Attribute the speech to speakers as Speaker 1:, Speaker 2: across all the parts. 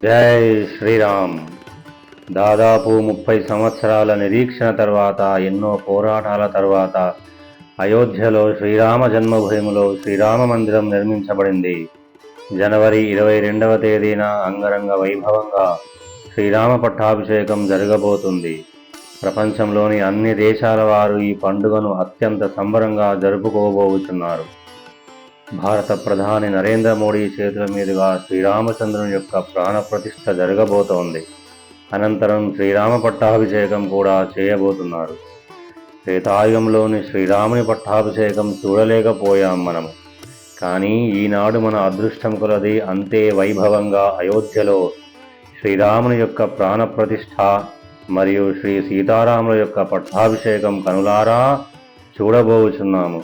Speaker 1: జై శ్రీరామ్. దాదాపు 30 సంవత్సరాల నిరీక్షణ తర్వాత, ఎన్నో పోరాటాల తర్వాత అయోధ్యలో శ్రీరామ జన్మభూమిలో శ్రీరామ మందిరం నిర్మించబడింది. జనవరి 22వ తేదీన అంగరంగ వైభవంగా శ్రీరామ పట్టాభిషేకం జరగబోతుంది. ప్రపంచంలోని అన్ని దేశాల వారు ఈ పండుగను అత్యంత సంబరంగా జరుపుకోబోతున్నారు. భారత ప్రధాని నరేంద్ర మోడీ చేతుల మీదుగా శ్రీరామచంద్రుని యొక్క ప్రాణప్రతిష్ఠ జరగబోతోంది. అనంతరం శ్రీరామ పట్టాభిషేకం కూడా చేయబోతున్నారు. త్రేతాయుగంలోని శ్రీరాముని పట్టాభిషేకం చూడలేకపోయాం మనము. కానీ ఈనాడు మన అదృష్టం కొలది అంతే వైభవంగా అయోధ్యలో శ్రీరాముని యొక్క ప్రాణప్రతిష్ఠ మరియు శ్రీ సీతారాముల యొక్క పట్టాభిషేకం కనులారా చూడబోచున్నాము.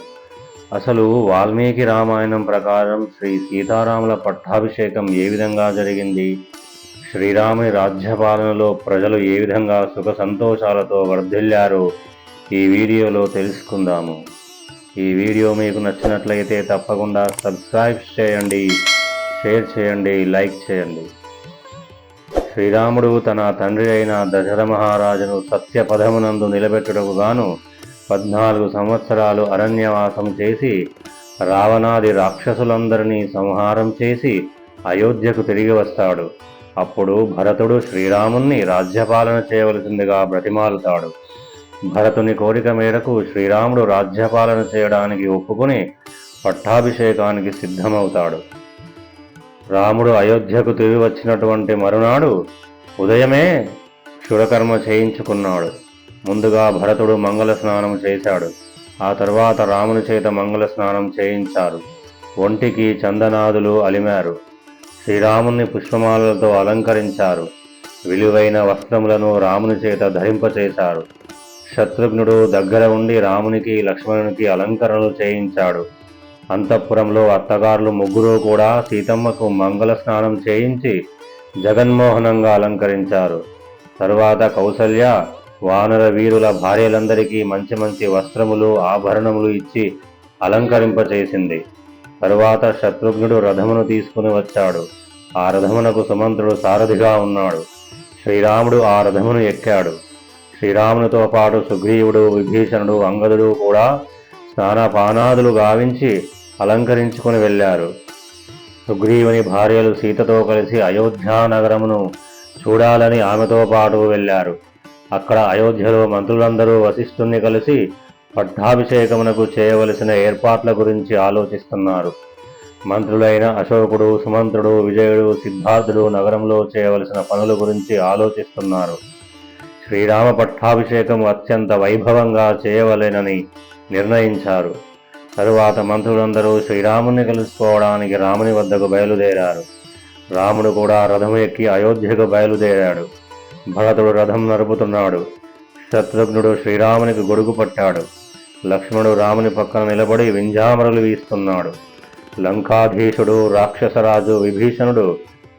Speaker 1: అసలు వాల్మీకి రామాయణం ప్రకారం శ్రీ సీతారాముల పట్టాభిషేకం ఏ విధంగా జరిగింది, శ్రీరాముని రాజ్యపాలనలో ప్రజలు ఏ విధంగా సుఖ సంతోషాలతో వర్ధిల్లారో ఈ వీడియోలో తెలుసుకుందాము. ఈ వీడియో మీకు నచ్చినట్లయితే తప్పకుండా సబ్స్క్రైబ్ చేయండి, షేర్ చేయండి, లైక్ చేయండి. శ్రీరాముడు తన తండ్రి అయిన దశరథ మహారాజును సత్యపథమునందు నిలబెట్టుటకు గాను 14 సంవత్సరాలు అరణ్యవాసం చేసి రావణాది రాక్షసులందరినీ సంహారం చేసి అయోధ్యకు తిరిగి వస్తాడు. అప్పుడు భరతుడు శ్రీరాముణ్ణి రాజ్యపాలన చేయవలసిందిగా బ్రతిమాలుతాడు. భరతుని కోరిక మేరకు శ్రీరాముడు రాజ్యపాలన చేయడానికి ఒప్పుకుని పట్టాభిషేకానికి సిద్ధమవుతాడు. రాముడు అయోధ్యకు తిరిగి వచ్చినటువంటి మరునాడు ఉదయమే క్షురకర్మ చేయించుకున్నాడు. ముందుగా భరతుడు మంగళ స్నానం చేశాడు. ఆ తర్వాత రాముని చేత మంగళ స్నానం చేయించారు. ఒంటికి చందనాదులు అలిమారు. శ్రీరాముని పుష్పమాలలతో అలంకరించారు. విలువైన వస్త్రములను రాముని చేత ధరింపచేశారు. శత్రుఘ్నుడు దగ్గర ఉండి రామునికి లక్ష్మణునికి అలంకరణలు చేయించాడు. అంతఃపురంలో అత్తగారులు ముగ్గురు కూడా సీతమ్మకు మంగళ స్నానం చేయించి జగన్మోహనంగా అలంకరించారు. తరువాత కౌసల్య వానర వీరుల భార్యలందరికీ మంచి మంచి వస్త్రములు ఆభరణములు ఇచ్చి అలంకరింపచేసింది. తరువాత శత్రుఘ్నుడు రథమును తీసుకుని వచ్చాడు. ఆ రథమునకు సుమంత్రుడు సారథిగా ఉన్నాడు. శ్రీరాముడు ఆ రథమును ఎక్కాడు. శ్రీరామునితో పాటు సుగ్రీవుడు, విభీషణుడు, అంగదుడు కూడా స్నానపానాదులు గావించి అలంకరించుకుని వెళ్ళారు. సుగ్రీవుని భార్యలు సీతతో కలిసి అయోధ్యానగరమును చూడాలని ఆమెతో పాటు వెళ్ళారు. అక్కడ అయోధ్యలో మంత్రులందరూ వశిష్ఠుణ్ణి కలిసి పట్టాభిషేకమునకు చేయవలసిన ఏర్పాట్ల గురించి ఆలోచిస్తున్నారు. మంత్రులైన అశోకుడు, సుమంత్రుడు, విజయుడు, సిద్ధార్థుడు నగరంలో చేయవలసిన పనుల గురించి ఆలోచిస్తున్నారు. శ్రీరామ పట్టాభిషేకం అత్యంత వైభవంగా చేయవలెనని నిర్ణయించారు. తరువాత మంత్రులందరూ శ్రీరాముని కలుసుకోవడానికి రాముని వద్దకు బయలుదేరారు. రాముడు కూడా రథము ఎక్కి అయోధ్యకు బయలుదేరాడు. భరతుడు రథం నడుపుతున్నాడు. శత్రుఘ్నుడు శ్రీరామునికి గొడుగు పట్టాడు. లక్ష్మణుడు రాముని పక్కన నిలబడి వింజామరలు వీస్తున్నాడు. లంకాధీశుడు రాక్షసరాజు విభీషణుడు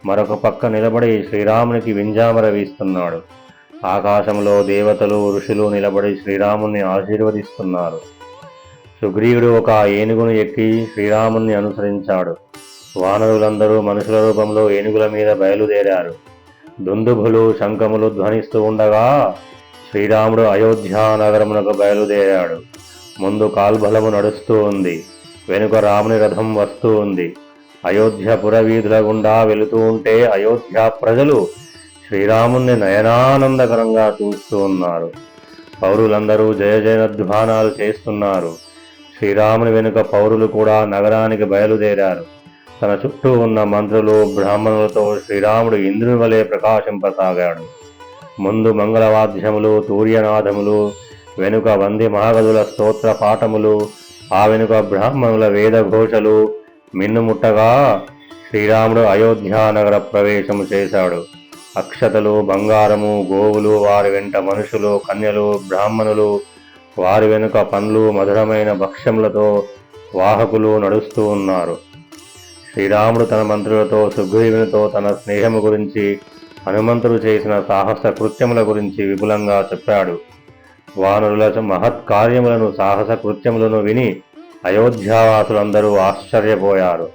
Speaker 1: మరొక పక్క నిలబడి శ్రీరామునికి వింజామర వీస్తున్నాడు. ఆకాశంలో దేవతలు, ఋషులు నిలబడి శ్రీరాముని ఆశీర్వదిస్తున్నారు. సుగ్రీవుడు ఒక ఏనుగును ఎక్కి శ్రీరాముని అనుసరించాడు. వానరులందరూ మనుషుల రూపంలో ఏనుగుల మీద బయలుదేరారు. దుందుభులు, శంఖములు ధ్వనిస్తూ ఉండగా శ్రీరాముడు అయోధ్య నగరమునకు బయలుదేరాడు. ముందు కాల్బలము నడుస్తూ ఉంది. వెనుక రాముని రథం వస్తూ ఉంది. అయోధ్య పురవీధుల గుండా వెళుతూ ఉంటే అయోధ్య ప్రజలు శ్రీరాముణ్ణి నయనానందకరంగా చూస్తూ ఉన్నారు. పౌరులందరూ జయ జయధ్వానాలు చేస్తున్నారు. శ్రీరాముని వెనుక పౌరులు కూడా నగరానికి బయలుదేరారు. తన చుట్టూ ఉన్న మంత్రులు, బ్రాహ్మణులతో శ్రీరాముడు ఇంద్రుని వలె ప్రకాశింపసాగాడు. ముందు మంగళవాద్యములు, తూర్యనాదములు, వెనుక వంది మహాగదుల స్తోత్ర పాఠములు, ఆ వెనుక బ్రాహ్మణుల వేదఘోషలు మిన్నుముట్టగా శ్రీరాముడు అయోధ్య నగర ప్రవేశము చేశాడు. అక్షతలు, బంగారము, గోవులు, వారి వెంట మనుషులు, కన్యలు, బ్రాహ్మణులు, వారి వెనుక పండ్లు, మధురమైన భక్ష్యములతో వాహకులు నడుస్తూ ఉన్నారు. శ్రీరాముడు తన మంత్రులతో, సుగ్రీవునితో తన స్నేహము గురించి, హనుమంతుడు చేసిన సాహస కృత్యముల గురించి విపులంగా చెప్పాడు. వానరుల మహత్కార్యములను, సాహస కృత్యములను విని అయోధ్యావాసులందరూ ఆశ్చర్యపోయారు.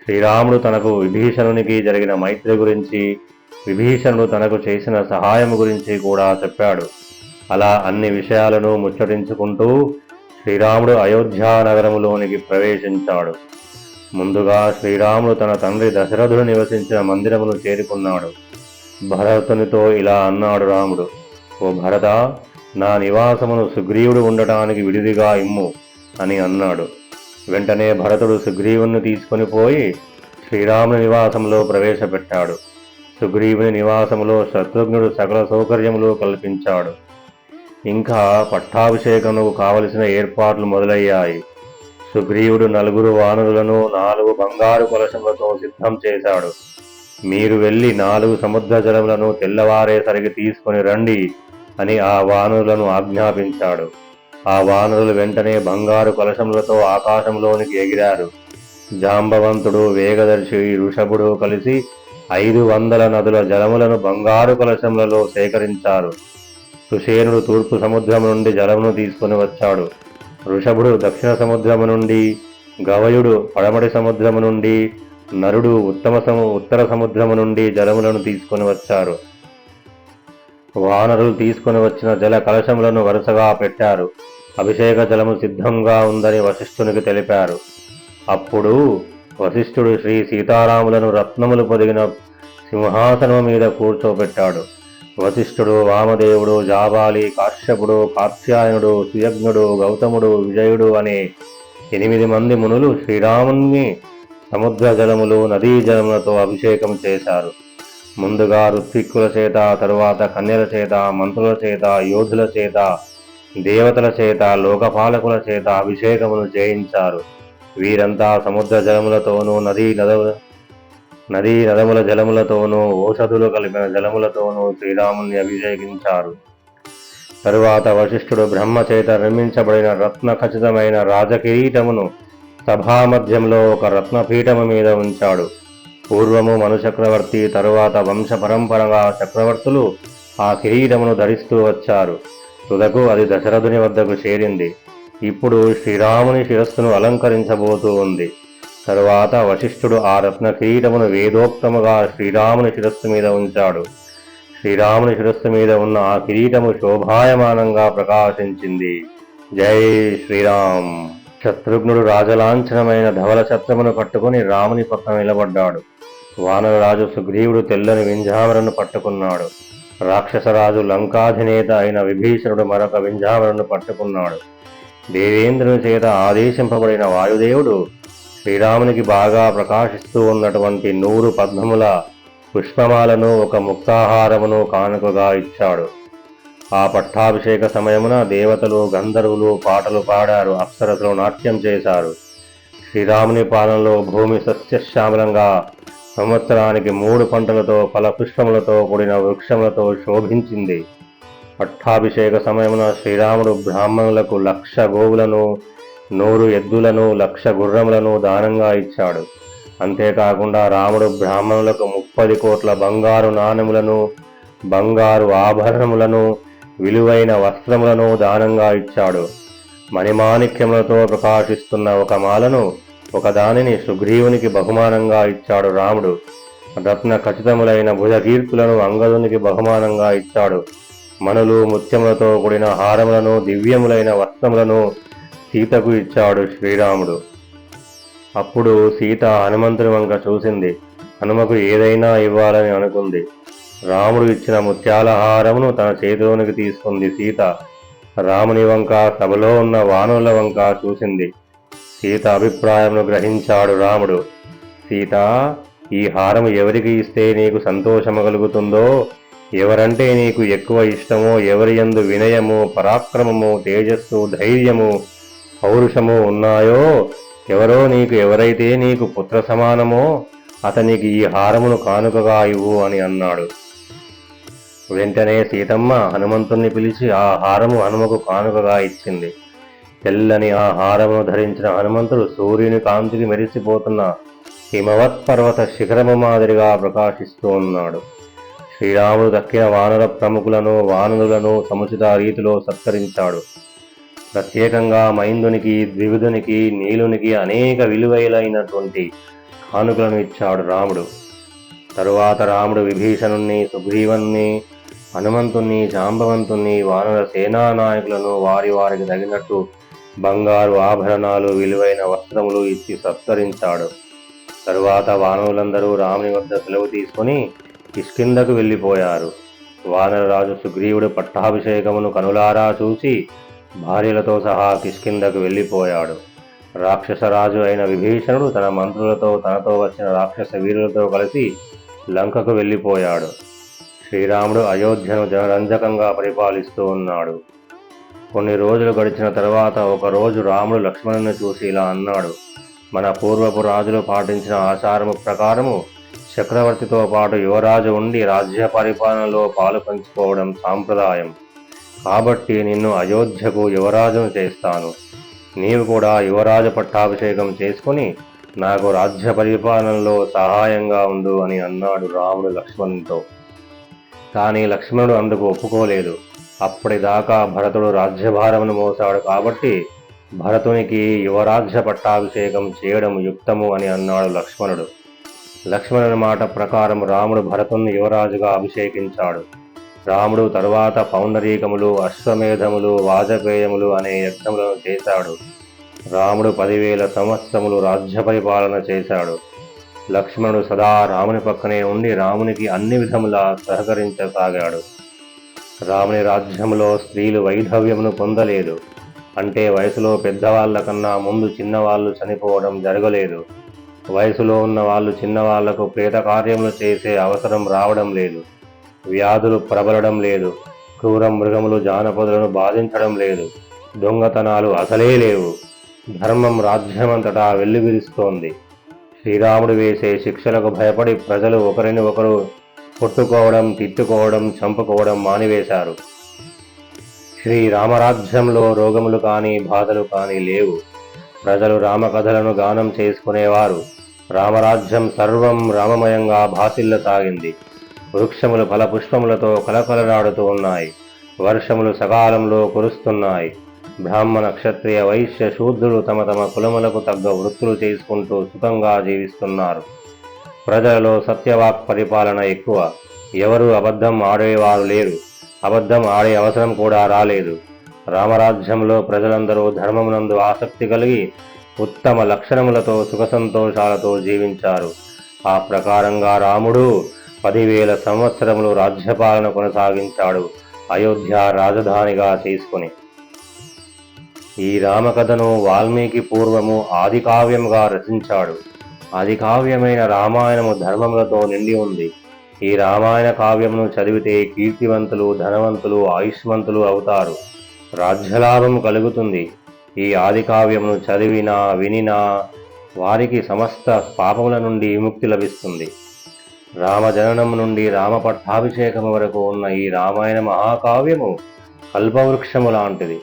Speaker 1: శ్రీరాముడు తనకు విభీషణునికి జరిగిన మైత్రి గురించి, విభీషణుడు తనకు చేసిన సహాయం గురించి కూడా చెప్పాడు. అలా అన్ని విషయాలను ముచ్చటించుకుంటూ శ్రీరాముడు అయోధ్యా నగరములోనికి ప్రవేశించాడు. ముందుగా శ్రీరాముడు తన తండ్రి దశరథుడు నివసించిన మందిరమును చేరుకున్నాడు. భరతునితో ఇలా అన్నాడు రాముడు: ఓ భరత, నా నివాసమును సుగ్రీవుడు ఉండటానికి విడిదిగా ఇమ్ము అని అన్నాడు. వెంటనే భరతుడు సుగ్రీవుని తీసుకొని పోయి శ్రీరాముని నివాసంలో ప్రవేశపెట్టాడు. సుగ్రీవుని నివాసములో శత్రుఘ్నుడు సకల సౌకర్యములు కల్పించాడు. ఇంకా పట్టాభిషేకముకు కావలసిన ఏర్పాట్లు మొదలయ్యాయి. సుగ్రీవుడు 4 వానరులను 4 బంగారు కలశములతో సిద్ధం చేశాడు. మీరు వెళ్ళి 4 సముద్ర జలములను తెల్లవారేసరికి తీసుకొని రండి అని ఆ వానరులను ఆజ్ఞాపించాడు. ఆ వానరులు వెంటనే బంగారు కలశములతో ఆకాశంలోనికి ఎగిరారు. జాంబవంతుడు, వేగదర్శి, ఋషభుడు కలిసి 500 నదుల జలములను బంగారు కలశములలో సేకరించారు. సుషేనుడు తూర్పు సముద్రము నుండి జలమును తీసుకొని వచ్చాడు. ఋషభుడు దక్షిణ సముద్రము నుండి, గవయుడు పడమటి సముద్రము నుండి, నరుడు ఉత్తర సముద్రము నుండి జలములను తీసుకొని వచ్చారు. వానరులు తీసుకొని వచ్చిన జల కలశములను వరుసగా పెట్టారు. అభిషేక జలము సిద్ధంగా ఉందని వశిష్ఠునికి తెలిపారు. అప్పుడు వశిష్ఠుడు శ్రీ సీతారాములను రత్నములు పొదిగిన సింహాసనము మీద కూర్చోబెట్టాడు. వశిష్ఠుడు, వామదేవుడు, జాబాలి, కాశ్యపుడు, కాత్యాయనుడు, సుయజ్ఞుడు, గౌతముడు, విజయుడు అనే 8 మంది మునులు శ్రీరాముని సముద్ర జలములు, నదీ జలములతో అభిషేకం చేశారు. ముందుగా ఋత్విక్కుల చేత, తరువాత కన్యల చేత, మంత్రుల చేత, యోధుల చేత, దేవతల చేత, లోకపాలకుల చేత అభిషేకమును చేయించారు. వీరంతా సముద్ర జలములతోనూ, నదీ నదముల జలములతోనూ, ఔషధులు కలిపిన జలములతోనూ శ్రీరాముని అభిషేకించారు. తరువాత వశిష్ఠుడు బ్రహ్మ చేత నిర్మించబడిన రత్న ఖచ్చితమైన రాజకిరీటమును సభామధ్యంలో ఒక రత్నపీఠము మీద ఉంచాడు. పూర్వము మను చక్రవర్తి, తరువాత వంశ పరంపరగా చక్రవర్తులు ఆ కిరీటమును ధరిస్తూ వచ్చారు. తుదకు అది దశరథుని వద్దకు చేరింది. ఇప్పుడు శ్రీరాముని శిరస్సును అలంకరించబోతూ ఉంది. తరువాత వశిష్ఠుడు ఆ రత్న కిరీటమును వేదోక్తముగా శ్రీరాముని శిరస్సు మీద ఉంచాడు. శ్రీరాముని శిరస్సు మీద ఉన్న ఆ కిరీటము శోభాయమానంగా ప్రకాశించింది. జై శ్రీరామ్. శత్రుఘ్నుడు రాజలాంఛనమైన ధవల ఛత్రమును పట్టుకుని రాముని పక్కన నిలబడ్డాడు. వానరరాజు సుగ్రీవుడు తెల్లని వింజామరను పట్టుకున్నాడు. రాక్షసరాజు లంకాధినేత అయిన విభీషణుడు మరొక వింజామరను పట్టుకున్నాడు. దేవేంద్రుని చేత ఆదేశింపబడిన వాయుదేవుడు శ్రీరామునికి బాగా ప్రకాశిస్తూ ఉన్నటువంటి 100 పద్మముల పుష్పమాలను, ఒక ముక్తాహారమును కానుకగా ఇచ్చాడు. ఆ పట్టాభిషేక సమయమున దేవతలు, గంధర్వులు పాటలు పాడారు, అప్సరసులు నాట్యం చేశారు. శ్రీరాముని పాలనలో భూమి సస్యశ్యామలంగా సంవత్సరానికి 3 పంటలతో, ఫలపుష్పములతో కూడిన వృక్షములతో శోభించింది. పట్టాభిషేక సమయమున శ్రీరాముడు బ్రాహ్మణులకు 1,00,000 గోవులను, 100 ఎద్దులను, 1,00,000 గుర్రములను దానంగా ఇచ్చాడు. అంతేకాకుండా రాముడు బ్రాహ్మణులకు 30 కోట్ల బంగారు నాణెములను, బంగారు ఆభరణములను, విలువైన వస్త్రములను దానంగా ఇచ్చాడు. మణిమాణిక్యములతో ప్రకాశిస్తున్న ఒక మాలను, ఒకదానిని సుగ్రీవునికి బహుమానంగా ఇచ్చాడు రాముడు. రత్న ఖచ్చితములైన భుజకీర్తులను అంగదునికి బహుమానంగా ఇచ్చాడు. మణులు, ముత్యములతో కూడిన హారములను, దివ్యములైన వస్త్రములను సీతకు ఇచ్చాడు శ్రీరాముడు. అప్పుడు సీత హనుమంతుని వంక చూసింది. హనుమకు ఏదైనా ఇవ్వాలని అనుకుంది. రాముడు ఇచ్చిన ముత్యాల హారమును తన చేతిలోనికి తీసుకుంది సీత. రాముని వంక, సభలో ఉన్న వానరుల వంక చూసింది. సీత అభిప్రాయమును గ్రహించాడు రాముడు. సీత, ఈ హారము ఎవరికి ఇస్తే నీకు సంతోషము కలుగుతుందో, ఎవరంటే నీకు ఎక్కువ ఇష్టమో, ఎవరి యందు వినయము, పరాక్రమము, తేజస్సు, ధైర్యము, పౌరుషము ఉన్నాయో, ఎవరైతే నీకు పుత్ర సమానమో అతనికి ఈ హారమును కానుకగా ఇవ్వు అని అన్నాడు. వెంటనే సీతమ్మ హనుమంతుణ్ణి పిలిచి ఆ హారము హనుమకు కానుకగా ఇచ్చింది. తెల్లని ఆ హారమును ధరించిన హనుమంతుడు సూర్యుని కాంతికి మెరిసిపోతున్న హిమవత్ పర్వత శిఖరము మాదిరిగా ప్రకాశిస్తూ ఉన్నాడు. శ్రీరాముడు దక్కిన వానర ప్రముఖులను, వానరులను సముచిత రీతిలో సత్కరించాడు. ప్రత్యేకంగా మైందునికి, ద్వివిధునికి, నీలునికి అనేక విలువైనటువంటి కానుకలను ఇచ్చాడు రాముడు. తరువాత రాముడు విభీషణుణ్ణి, సుగ్రీవుణ్ణి, హనుమంతుణ్ణి, జాంబవంతుణ్ణి, వానర సేనా నాయకులను వారికి తగినట్టు బంగారు ఆభరణాలు, విలువైన వస్త్రములు ఇచ్చి సత్కరించాడు. తరువాత వానరులందరూ రాముని వద్ద సెలవు తీసుకుని కిష్కింధకు వెళ్ళిపోయారు. వానరరాజు సుగ్రీవుడు పట్టాభిషేకమును కనులారా చూసి భార్యలతో సహా కిష్కింధకు వెళ్ళిపోయాడు. రాక్షసరాజు అయిన విభీషణుడు తన మంత్రులతో, తనతో వచ్చిన రాక్షస వీరులతో కలిసి లంకకు వెళ్ళిపోయాడు. శ్రీరాముడు అయోధ్యను జనరంజకంగా పరిపాలిస్తూ ఉన్నాడు. కొన్ని రోజులు గడిచిన తరువాత ఒకరోజు రాముడు లక్ష్మణుని చూసి ఇలా అన్నాడు: మన పూర్వపు రాజులు పాటించిన ఆచారము ప్రకారము చక్రవర్తితో పాటు యువరాజు ఉండి రాజ్య పరిపాలనలో పాలు పంచుకోవడం సాంప్రదాయం. కాబట్టి నిన్ను అయోధ్యకు యువరాజును చేస్తాను. నీవు కూడా యువరాజు పట్టాభిషేకం చేసుకుని నాకు రాజ్య పరిపాలనలో సహాయంగా ఉండు అని అన్నాడు రాముడు లక్ష్మణునితో. కానీ లక్ష్మణుడు అందుకు ఒప్పుకోలేదు. అప్పటిదాకా భరతుడు రాజ్యభారమును మోసాడు కాబట్టి భరతునికి యువరాజ్య పట్టాభిషేకం చేయడం యుక్తము అని అన్నాడు లక్ష్మణుడు. లక్ష్మణుని మాట ప్రకారం రాముడు భరతుణ్ణి యువరాజుగా అభిషేకించాడు. రాముడు తరువాత పౌండరీకములు, అశ్వమేధములు, వాజపేయములు అనే యజ్ఞములను చేశాడు. రాముడు 10,000 సంవత్సరములు రాజ్య పరిపాలన చేశాడు. లక్ష్మణుడు సదా రాముని పక్కనే ఉండి రామునికి అన్ని విధములా సహకరించసాగాడు. రాముని రాజ్యములో స్త్రీలు వైధవ్యమును పొందలేదు. అంటే వయసులో పెద్దవాళ్ల కన్నా ముందు చిన్నవాళ్లు చనిపోవడం జరగలేదు. వయసులో ఉన్న వాళ్ళు చిన్నవాళ్లకు ప్రేత కార్యములు చేసే అవసరం రావడం లేదు. వ్యాధులు ప్రబలడం లేదు. క్రూర మృగములు జానపదులను బాధించడం లేదు. దొంగతనాలు అసలే లేవు. ధర్మం రాజ్యమంతటా వెల్లివిరుస్తోంది. శ్రీరాముడు వేసే శిక్షలకు భయపడి ప్రజలు ఒకరిని ఒకరు కొట్టుకోవడం, తిట్టుకోవడం, చంపుకోవడం మానివేశారు. శ్రీరామరాజ్యంలో రోగములు కానీ, బాధలు కానీ లేవు. ప్రజలు రామకథలను గానం చేసుకునేవారు. రామరాజ్యం సర్వం రామమయంగా భాసిల్లసాగింది. వృక్షములు ఫలపుష్పములతో కలకలలాడుతూ ఉన్నాయి. వర్షములు సకాలంలో కురుస్తున్నాయి. బ్రాహ్మణ, క్షత్రియ, వైశ్య, శూద్రులు తమ తమ కులములకు తగ్గ వృత్తులు చేసుకుంటూ సుఖంగా జీవిస్తున్నారు. ప్రజలలో సత్యవాక్ పరిపాలన ఎక్కువ. ఎవరూ అబద్ధం ఆడేవారు లేరు. అబద్ధం ఆడే అవసరం కూడా రాలేదు. రామరాజ్యంలో ప్రజలందరూ ధర్మమునందు ఆసక్తి కలిగి ఉత్తమ లక్షణములతో సుఖ సంతోషాలతో జీవించారు. ఆ ప్రకారంగా రాముడు 10,000 సంవత్సరములు రాజ్యపాలన కొనసాగించాడు, అయోధ్య రాజధానిగా చేసుకుని. ఈ రామకథను వాల్మీకి పూర్వము ఆది కావ్యముగా రచించాడు. ఆది కావ్యమైన రామాయణము ధర్మములతో నిండి ఉంది. ఈ రామాయణ కావ్యమును చదివితే కీర్తివంతులు, ధనవంతులు, ఆయుష్మంతులు అవుతారు. రాజ్యలాభము కలుగుతుంది. ఈ ఆది కావ్యమును చదివినా వినినా వారికి సమస్త పాపముల నుండి విముక్తి లభిస్తుంది. రామజననము నుండి రామ పట్టాభిషేకము వరకు ఉన్న ఈ రామాయణ మహాకావ్యము కల్పవృక్షము లాంటిది.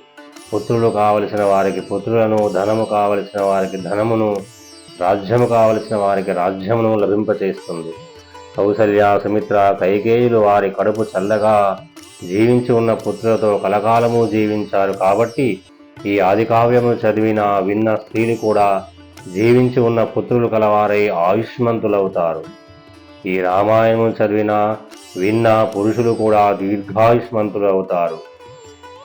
Speaker 1: పుత్రులు కావలసిన వారికి పుత్రులను, ధనము కావలసిన వారికి ధనమును, రాజ్యము కావలసిన వారికి రాజ్యమును లభింపచేస్తుంది. కౌసల్య, సుమిత్ర, కైకేయులు వారి కడుపు చల్లగా జీవించి ఉన్న పుత్రులతో కలకాలము జీవించారు. కాబట్టి ఈ ఆదికావ్యమును చదివిన విన్న స్త్రీలు కూడా జీవించి ఉన్న పుత్రులు కలవారై ఆయుష్మంతులవుతారు. ఈ రామాయణము చదివిన విన్న పురుషులు కూడా దీర్ఘాయుష్మంతులు అవుతారు.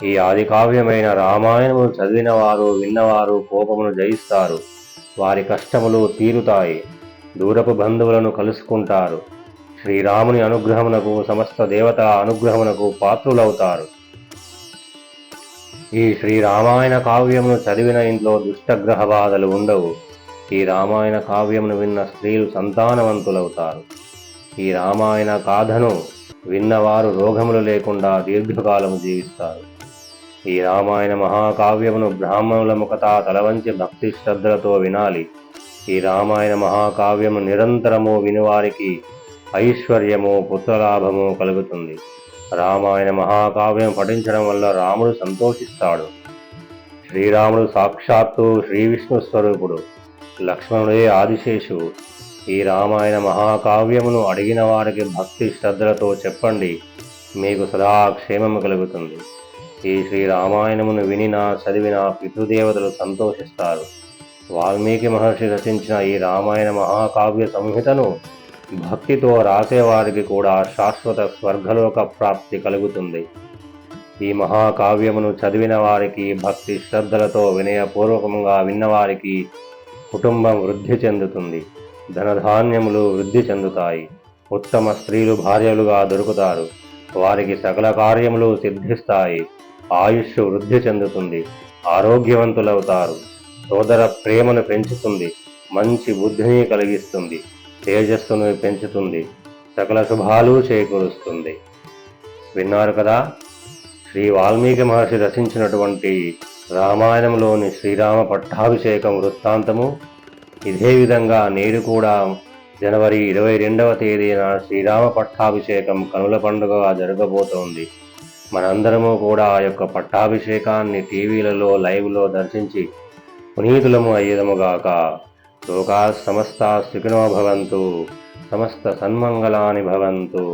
Speaker 1: ఈ ఆదికావ్యమైన రామాయణము చదివిన వారు, విన్నవారు కోపమును జయిస్తారు. వారి కష్టములు తీరుతాయి. దూరపు బంధువులను కలుసుకుంటారు. శ్రీరాముని అనుగ్రహమునకు, సమస్త దేవతల అనుగ్రహమునకు పాత్రులవుతారు. ఈ శ్రీరామాయణ కావ్యమును చదివిన ఇంట్లో దుష్టగ్రహ బాధలు ఉండవు. ఈ రామాయణ కావ్యమును విన్న స్త్రీలు సంతానవంతులవుతారు. ఈ రామాయణ గాథను విన్నవారు రోగములు లేకుండా దీర్ఘకాలము జీవిస్తారు. ఈ రామాయణ మహాకావ్యమును బ్రాహ్మణుల ముఖత తలవంచి భక్తి శ్రద్ధలతో వినాలి. ఈ రామాయణ మహాకావ్యము నిరంతరము వినివారికి ఐశ్వర్యము, పుత్రలాభము కలుగుతుంది. రామాయణ మహాకావ్యం పఠించడం వల్ల రాముడు సంతోషిస్తాడు. శ్రీరాముడు సాక్షాత్తు శ్రీ విష్ణు స్వరూపుడు. లక్ష్మణుడే ఆదిశేషువు. ఈ రామాయణ మహాకావ్యమును అడిగిన వారికి భక్తి శ్రద్ధలతో చెప్పండి, మీకు సదా క్షేమము కలుగుతుంది. ఈ శ్రీరామాయణమును వినినా చదివినా పితృదేవతలు సంతోషిస్తారు. వాల్మీకి మహర్షి రచించిన ఈ రామాయణ మహాకావ్య సంహితను భక్తితో రాసేవారికి కూడా శాశ్వత స్వర్గలోక ప్రాప్తి కలుగుతుంది. ఈ మహాకావ్యమును చదివిన వారికి, భక్తి శ్రద్ధలతో వినయపూర్వకంగా విన్నవారికి కుటుంబం వృద్ధి చెందుతుంది, ధనధాన్యములు వృద్ధి చెందుతాయి, ఉత్తమ స్త్రీలు భార్యలుగా దొరుకుతారు, వారికి సకల కార్యములు సిద్ధిస్తాయి, ఆయుష్ వృద్ధి చెందుతుంది, ఆరోగ్యవంతులవుతారు, సోదర ప్రేమను పెంచుతుంది, మంచి బుద్ధిని కలిగిస్తుంది, తేజస్సును పెంచుతుంది, సకల శుభాలు చేకూరుస్తుంది. విన్నారు కదా, శ్రీ వాల్మీకి మహర్షి రచించినటువంటి రామాయణంలోని శ్రీరామ పట్టాభిషేకం వృత్తాంతము. ఇదే విధంగా నేడు కూడా జనవరి 22వ తేదీన శ్రీరామ పట్టాభిషేకం కనుల పండుగగా జరగబోతోంది. మనందరము కూడా ఆ యొక్క పట్టాభిషేకాన్ని టీవీలలో లైవ్లో దర్శించి పునీతులము అయ్యేదముగాక. లోకా సమస్తా సుఖినో భవంతు, సమస్త సన్మంగళాని భవంతు.